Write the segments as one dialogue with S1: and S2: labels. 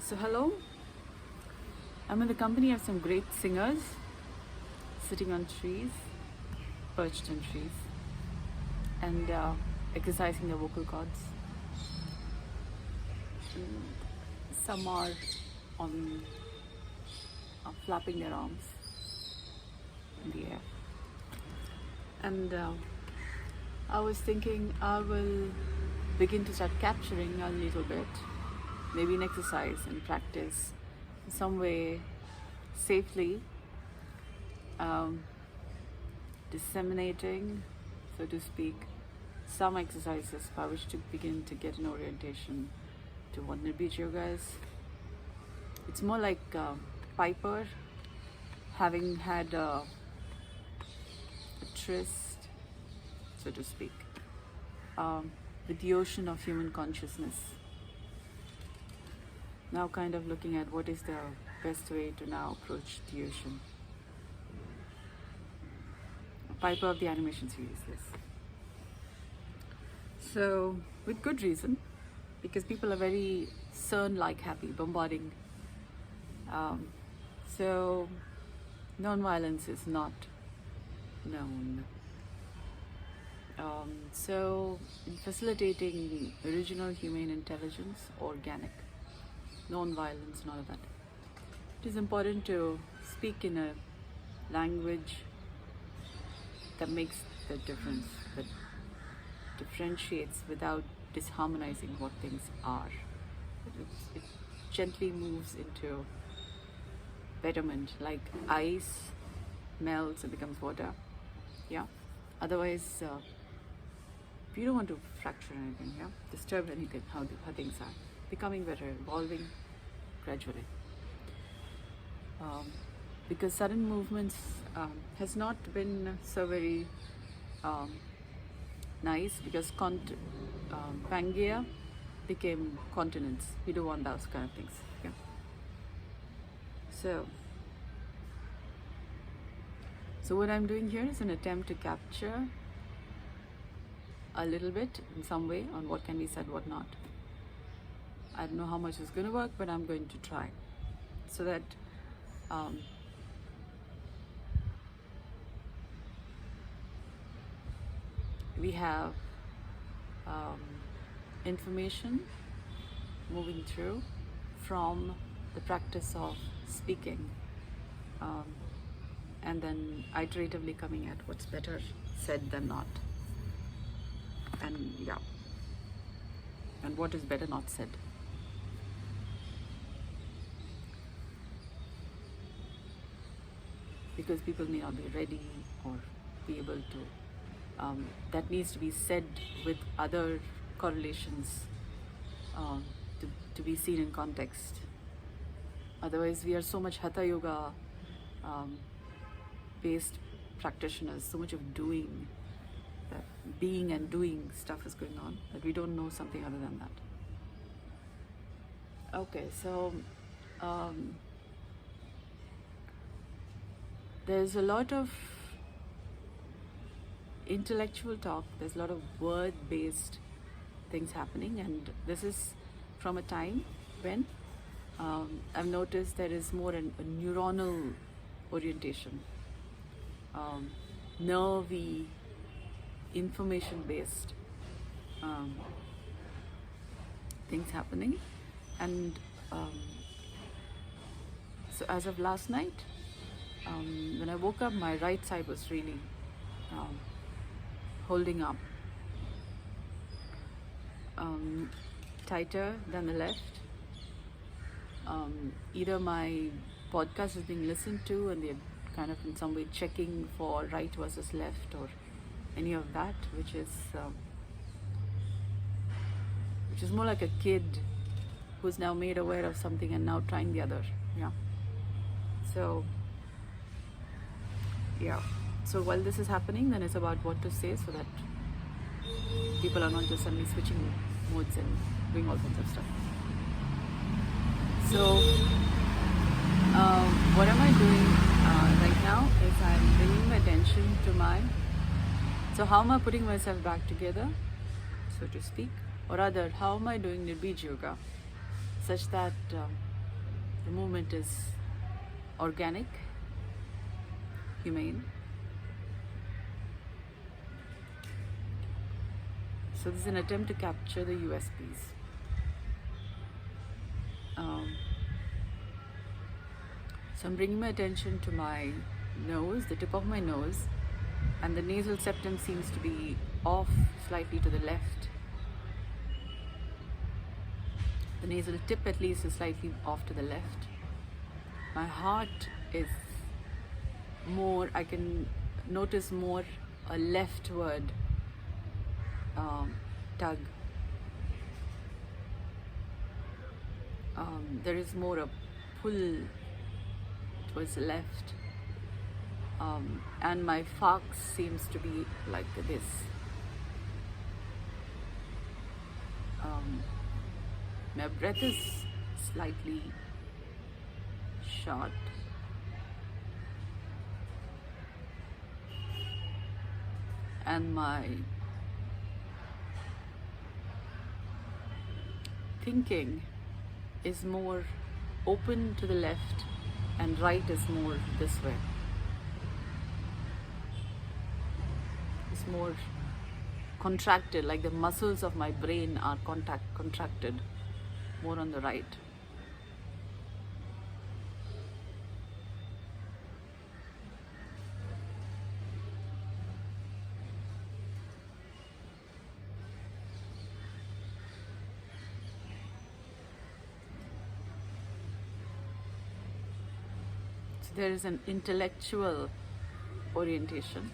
S1: So hello, I'm in the company of some great singers sitting on trees, perched on trees, and exercising their vocal cords. Some are on flapping their arms in the air. And I was thinking I will begin to start capturing a little bit, maybe in exercise and practice, in some way safely disseminating, so to speak, some exercises by which to begin to get an orientation to what Nirbeeja Yoga is. It's more like Piper having had a tryst, so to speak, with the ocean of human consciousness. Now kind of looking at what is the best way to now approach the ocean. Piper of the animation series, yes. So, with good reason, because people are very CERN-like happy, bombarding. So, non-violence is not known. So, in facilitating original humane intelligence, organic, non-violence, and all of that, it is important to speak in a language that makes the difference, that differentiates without disharmonizing what things are. It gently moves into betterment, like ice melts and becomes water. Yeah. Otherwise, we don't want to fracture anything, yeah, disturb anything, how things are. Becoming better, evolving gradually. Because sudden movements has not been so very nice, because Pangea became continents. We don't want those kind of things. Yeah. So what I'm doing here is an attempt to capture a little bit in some way on what can be said, what not. I don't know how much is going to work, but I'm going to try, so that we have information moving through from the practice of speaking, and then iteratively coming at what's better said than not, and yeah, and what is better not said. Because people may not be ready or be able to, that needs to be said with other correlations to be seen in context. Otherwise, we are so much Hatha Yoga based practitioners, so much of doing, that being and doing stuff is going on, that we don't know something other than that. Okay, so there's a lot of intellectual talk, there's a lot of word-based things happening, and this is from a time when I've noticed there is more a neuronal orientation, nervy, information-based things happening. And so as of last night, when I woke up, my right side was really holding up tighter than the left. Either my podcast is being listened to and they're kind of in some way checking for right versus left or any of that, which is more like a kid who's now made aware of something and now trying the other. Yeah. So yeah. So while this is happening, then it's about what to say so that people are not just suddenly switching modes and doing all sorts of stuff. So what am I doing right now is I'm bringing my attention to so how am I putting myself back together, so to speak, or rather how am I doing Nirbeeja Yoga such that The movement is organic, humane. So this is an attempt to capture the USPs. So I'm bringing my attention to my nose, the tip of my nose, and the nasal septum seems to be off slightly to the left. The nasal tip at least is slightly off to the left. My heart is more, I can notice more a leftward tug. There is more a pull towards the left. And my fox seems to be like this. My breath is slightly short. And my thinking is more open to the left and right is more this way. It's more contracted, like the muscles of my brain are contracted more on the right. So there is an intellectual orientation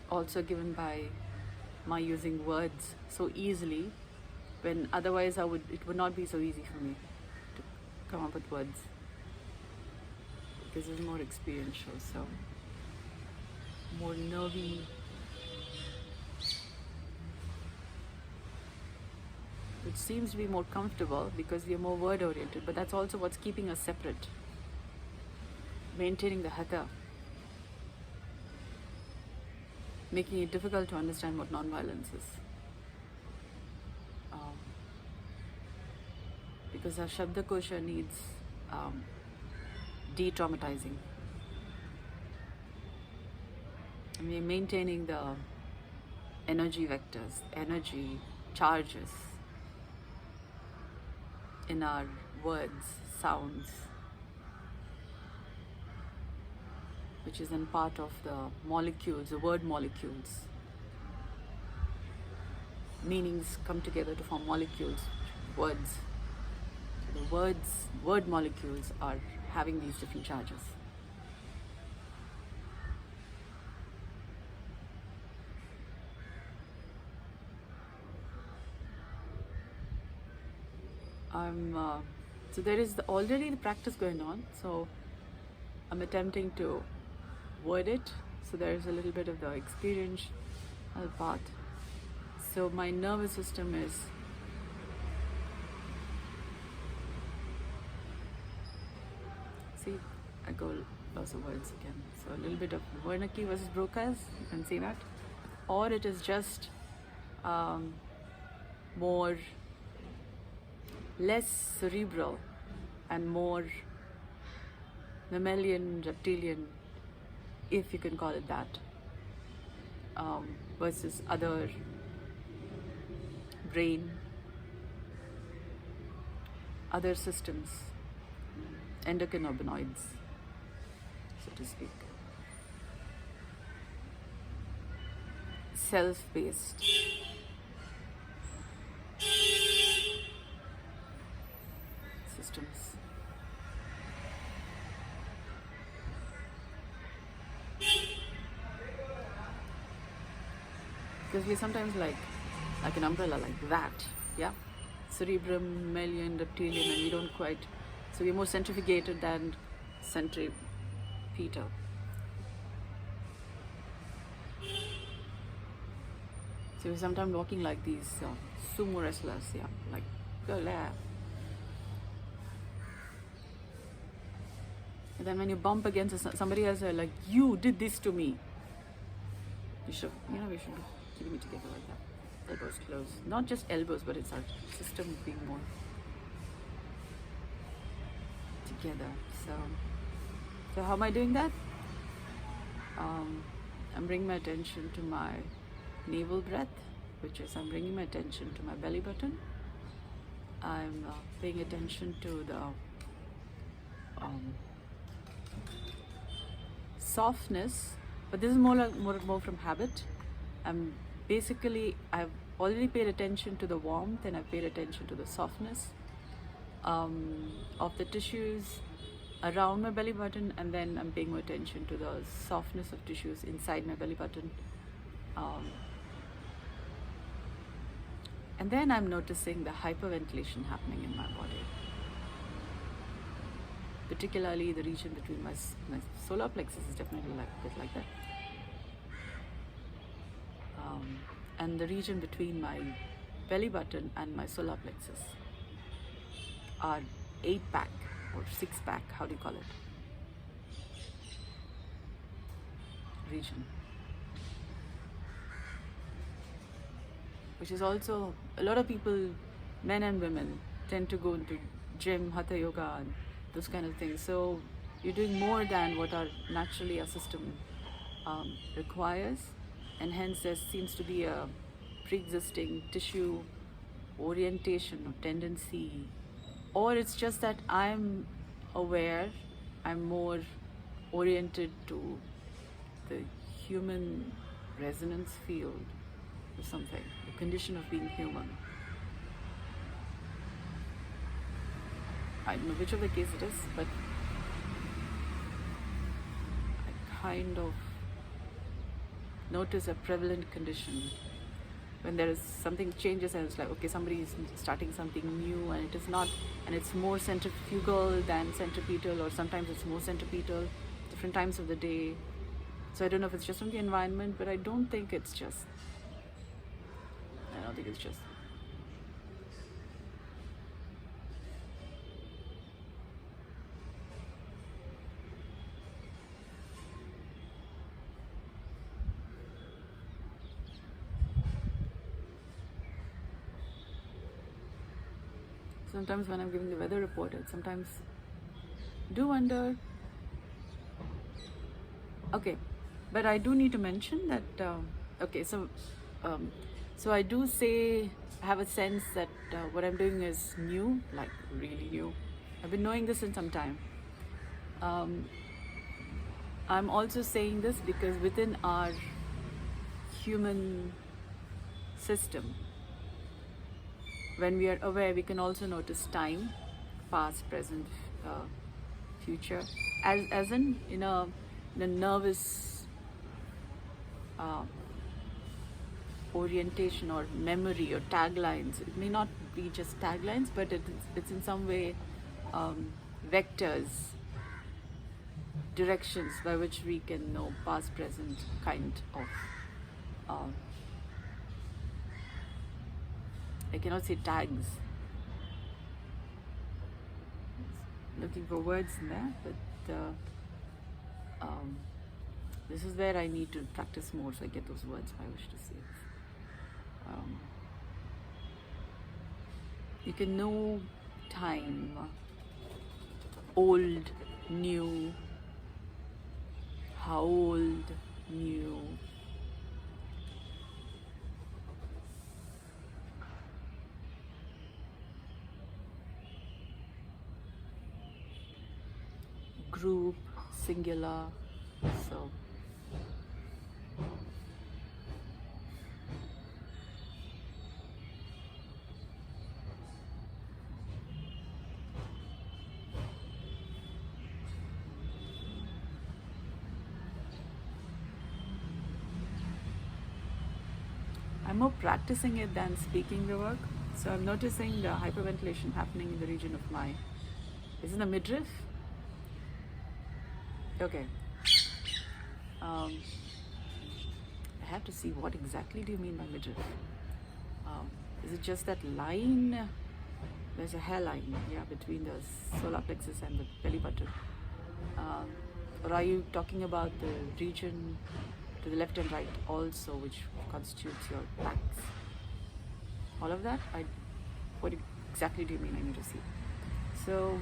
S1: also given by my using words so easily, when otherwise it would not be so easy for me to come up with words, because it's more experiential, so more nervy. Which seems to be more comfortable because we are more word oriented, but that's also what's keeping us separate, maintaining the hatha, making it difficult to understand what non-violence is. Because our Shabda Kosha needs de-traumatizing. And we are maintaining the energy vectors, energy charges in our words, sounds, which is in part of the molecules, the word molecules. Meanings come together to form molecules, words. So the word molecules are having these different charges. So there is already the practice going on, so I'm attempting to word it, so there is a little bit of the experiential part. So my nervous system is I go lots of words again. So a little bit of Wernicke versus Broca's, you can see that. Or it is just less cerebral and more mammalian, reptilian, if you can call it that, versus other brain, other systems, endocannabinoids, so to speak, self-based. Systems. Because we sometimes like an umbrella like that, yeah? Cerebrum, mammalian, reptilian, and we don't quite, so we're more centrifugated than centripetal. So we're sometimes walking like these sumo wrestlers, yeah, like, go there. And then when you bump against somebody else, like, you did this to me. We should be keeping it together like that. Elbows close. Not just elbows, but it's our system being more. together. So how am I doing that? I'm bringing my attention to my navel breath, which is I'm bringing my attention to my belly button. I'm paying attention to the softness, but this is more from habit. I've already paid attention to the warmth, and I've paid attention to the softness of the tissues around my belly button, and then I'm paying more attention to the softness of tissues inside my belly button. And then I'm noticing the hyperventilation happening in my body, particularly the region between my solar plexus is definitely a bit like that. And the region between my belly button and my solar plexus are 8-pack or 6-pack, how do you call it? Region. Which is also, a lot of people, men and women, tend to go into gym, hatha yoga, and those kind of things. So you're doing more than what naturally our system requires, and hence there seems to be a pre-existing tissue orientation or tendency, or it's just that I'm aware, I'm more oriented to the human resonance field or something, the condition of being human. I don't know which of the case it is, but I kind of notice a prevalent condition when there is something changes, and it's like, okay, somebody is starting something new, and it is not, and it's more centrifugal than centripetal, or sometimes it's more centripetal, different times of the day. So I don't know if it's just from the environment, but I don't think it's just. Sometimes when I'm giving the weather report, I sometimes do wonder. Okay, but I do need to mention that. So I do say, I have a sense that what I'm doing is new, like really new. I've been knowing this in some time. I'm also saying this because within our human system, when we are aware, we can also notice time, past, present, future, as in a nervous orientation or memory or taglines. It may not be just taglines, but it's in some way vectors, directions by which we can know past, present, kind of. I cannot say tags. Looking for words in there, but this is where I need to practice more, so I get those words I wish to say. You can know time, old, new, how old, new. Group, singular, so. I'm more practicing it than speaking the work. So I'm noticing the hyperventilation happening in the region of my, is it the midriff? Okay. I have to see what exactly do you mean by midriff? Is it just that line? There's a hairline, yeah, between the solar plexus and the belly button. Or are you talking about the region to the left and right also, which constitutes your backs? All of that? What exactly do you mean? I need to see. So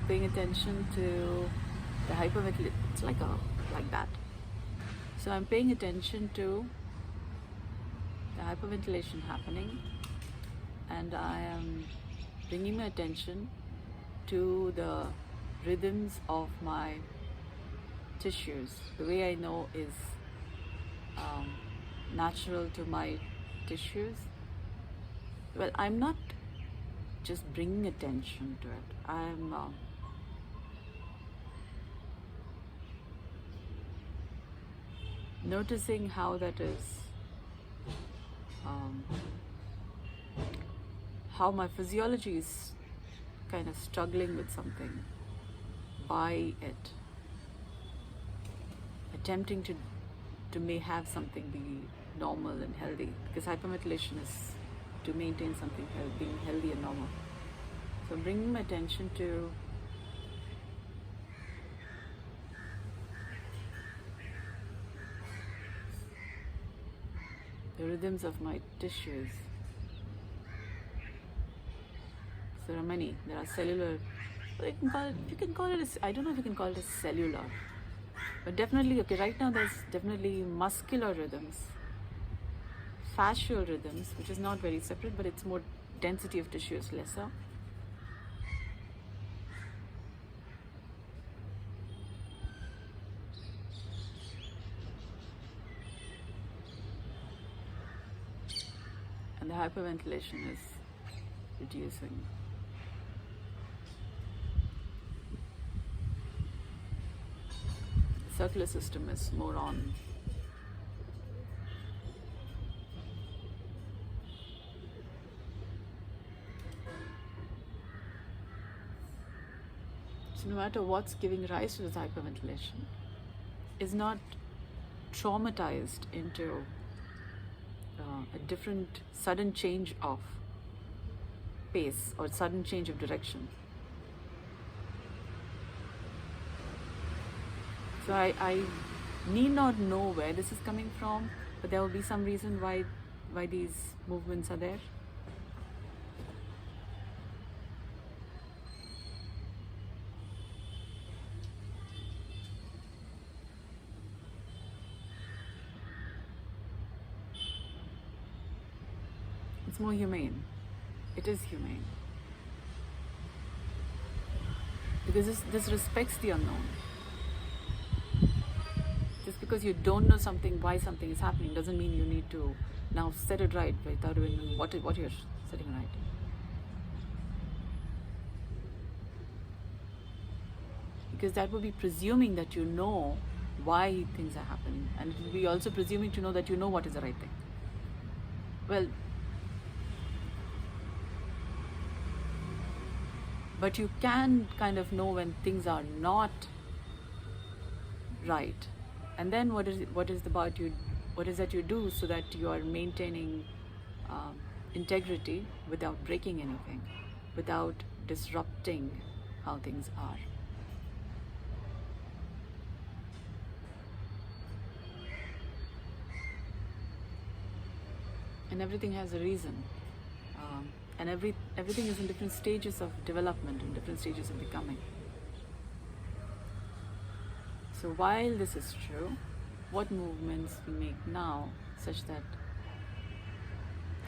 S1: Paying attention to the hyperventilation. It's like that. So I'm paying attention to the hyperventilation happening, and I am bringing my attention to the rhythms of my tissues. The way I know is natural to my tissues. Well, I'm not just bringing attention to it. I'm noticing how that is, how my physiology is kind of struggling with something by it, attempting to may have something be normal and healthy, because hyperventilation is to maintain something being healthy and normal. So bringing my attention to the rhythms of my tissues. So there are many. There are cellular. I don't know if you can call it a cellular, but definitely, okay, right now there's definitely muscular rhythms, fascial rhythms, which is not very separate, but it's more density of tissue is lesser. And the hyperventilation is reducing. The circular system is more on. So no matter what's giving rise to this hyperventilation is not traumatized into a different sudden change of pace or sudden change of direction. So I need not know where this is coming from, but there will be some reason why these movements are there. It's more humane. It is humane. Because this respects the unknown. Just because you don't know something, why something is happening, doesn't mean you need to now set it right without even knowing what you're setting right. Because that would be presuming that you know why things are happening, and it would be also presuming to know that you know what is the right thing. Well, but you can kind of know when things are not right, and then what is that you do so that you are maintaining integrity without breaking anything, without disrupting how things are. And everything has a reason. And everything is in different stages of development, in different stages of becoming. So while this is true, what movements we make now, such that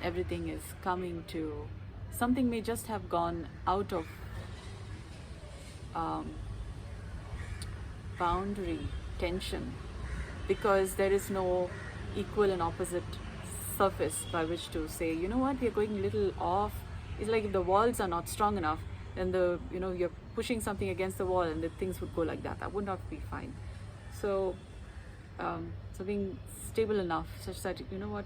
S1: everything is coming to, something may just have gone out of boundary, tension, because there is no equal and opposite surface by which to say, you know what, we are going a little off. It's like if the walls are not strong enough, then you're pushing something against the wall and the things would go like that. That would not be fine. So being stable enough such that, you know what,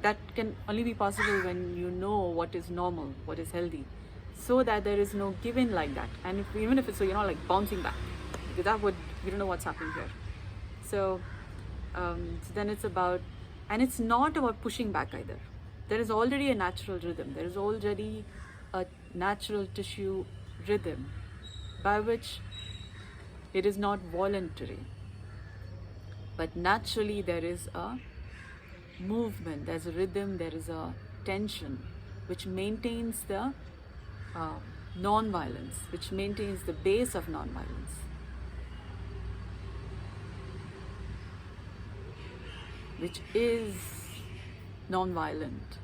S1: that can only be possible when you know what is normal, what is healthy, so that there is no give in like that. And even if it's so, you're not like bouncing back, because you don't know what's happening here. So then it's about, and it's not about pushing back either. There is already a natural rhythm. There is already a natural tissue rhythm by which it is not voluntary. But naturally there is a movement, there's a rhythm, there is a tension which maintains the non-violence, which maintains the base of non-violence. Which is non-violent.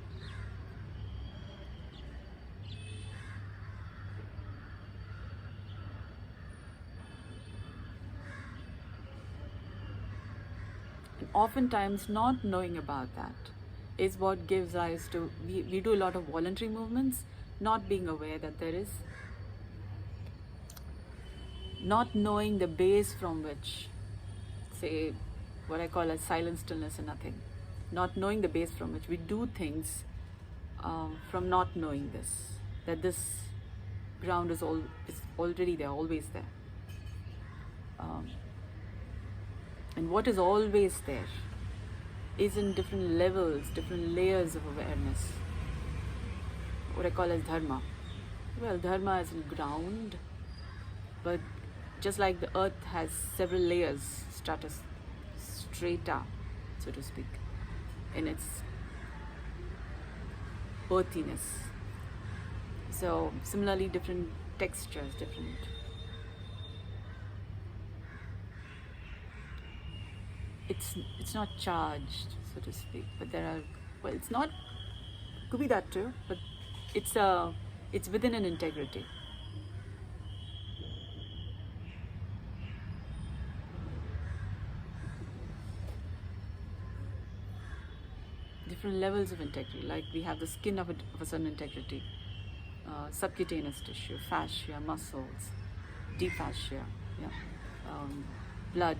S1: And oftentimes not knowing about that is what gives rise to, we do a lot of voluntary movements, not being aware that there is, not knowing the base from which, say, what I call as silent stillness and nothing, not knowing the base from which we do things, from not knowing this, that this ground is already there, always there. And what is always there is in different levels, different layers of awareness. What I call as dharma. Well, dharma is in ground, but just like the earth has several layers, strata, so to speak, in its earthiness. So similarly, different textures, different. It's not charged, so to speak, but there are, well, it's not, could be that too, but it's within an integrity. Different levels of integrity, like we have the skin of a certain integrity, subcutaneous tissue, fascia, muscles, deep fascia, blood,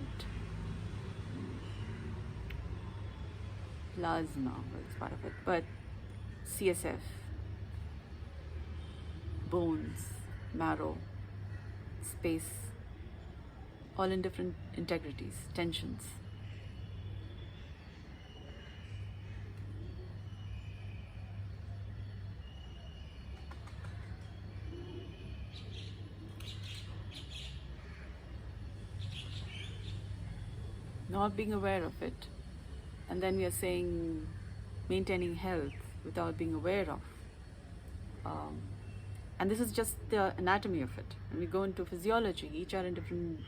S1: plasma, well, it's part of it, but CSF, bones, marrow, space, all in different integrities, tensions. Not being aware of it, and then we are saying maintaining health without being aware of. And this is just the anatomy of it. When we go into physiology, each are in different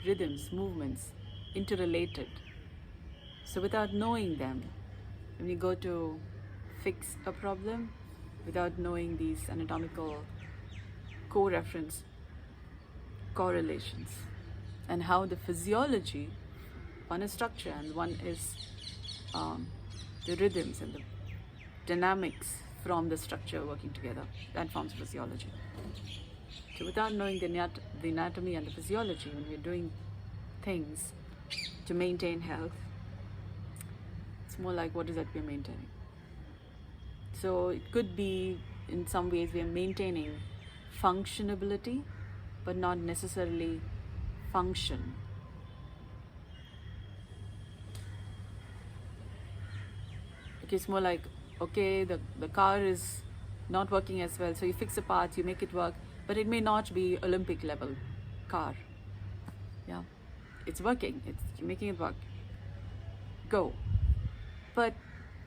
S1: rhythms, movements, interrelated. So without knowing them, when we go to fix a problem, without knowing these anatomical co-reference correlations, and how the physiology, one is structure and one is the rhythms and the dynamics from the structure working together, that forms physiology. So without knowing the anatomy and the physiology, when we're doing things to maintain health, it's more like, what is that we're maintaining? So it could be, in some ways, we are maintaining functionability, but not necessarily function. It's more like, okay, the car is not working as well, so you fix the parts, you make it work, but it may not be Olympic level car. Yeah, it's working, you're making it work. Go. But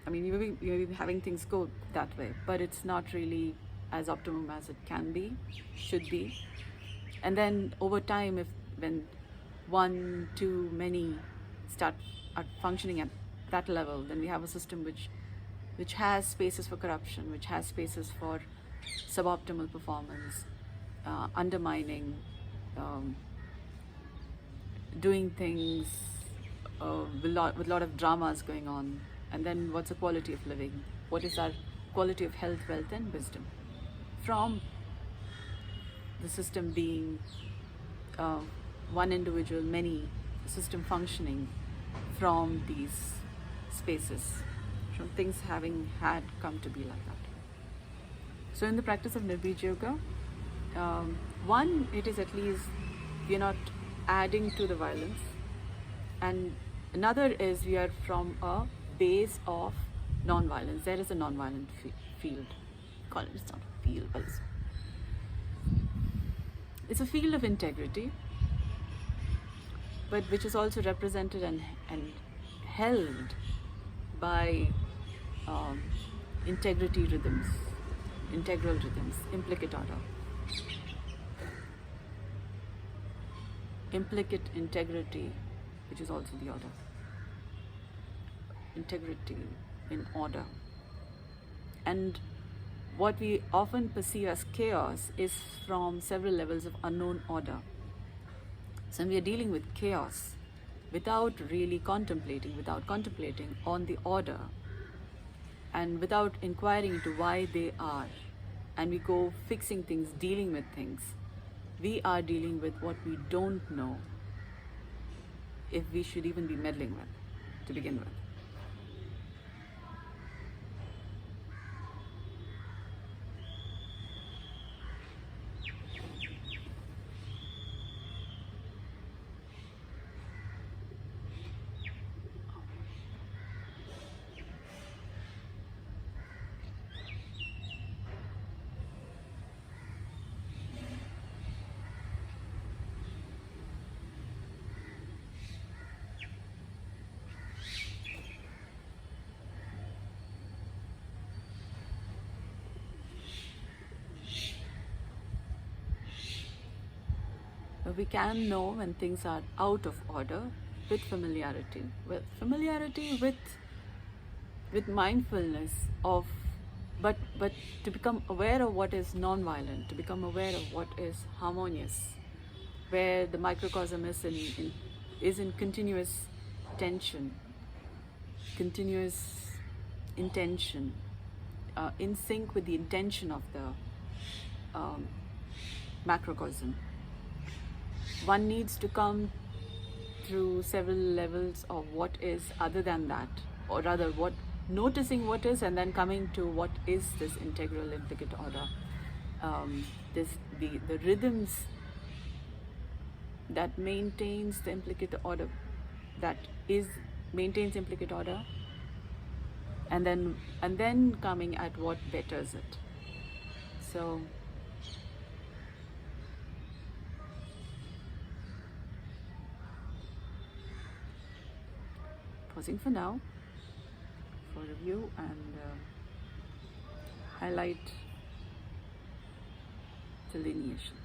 S1: I mean, you may be having things go that way, but it's not really as optimum as it can be, should be. And then over time, when one, too many start functioning at that level, then we have a system which has spaces for corruption, which has spaces for suboptimal performance, undermining, doing things with a lot of dramas going on. And then what's the quality of living? What is our quality of health, wealth and wisdom? From the system being one individual, many, system functioning from these spaces, from things having had come to be like that. So in the practice of Nirbeeja Yoga, one, it is at least we are not adding to the violence, and another is we are from a base of non-violence. There is a non-violent field. Call it, it's not a field, but it's a field of integrity, but which is also represented and held by integrity rhythms, integral rhythms, implicate order. implicate integrity, which is also the order. Integrity in order. And what we often perceive as chaos is from several levels of unknown order. So when we are dealing with chaos, without really contemplating on the order, and without inquiring into why they are, and we go fixing things, dealing with things, we are dealing with what we don't know if we should even be meddling with to begin with. But we can know when things are out of order with familiarity. With mindfulness of, but to become aware of what is non-violent, to become aware of what is harmonious, where the microcosm is in continuous tension, continuous intention, in sync with the intention of the macrocosm. One needs to come through several levels of what is other than that, or rather noticing what is, and then coming to what is this integral implicate order. The rhythms that maintains the implicate order, maintains implicate order, and then coming at what betters it. So pausing for now for review and highlight delineation.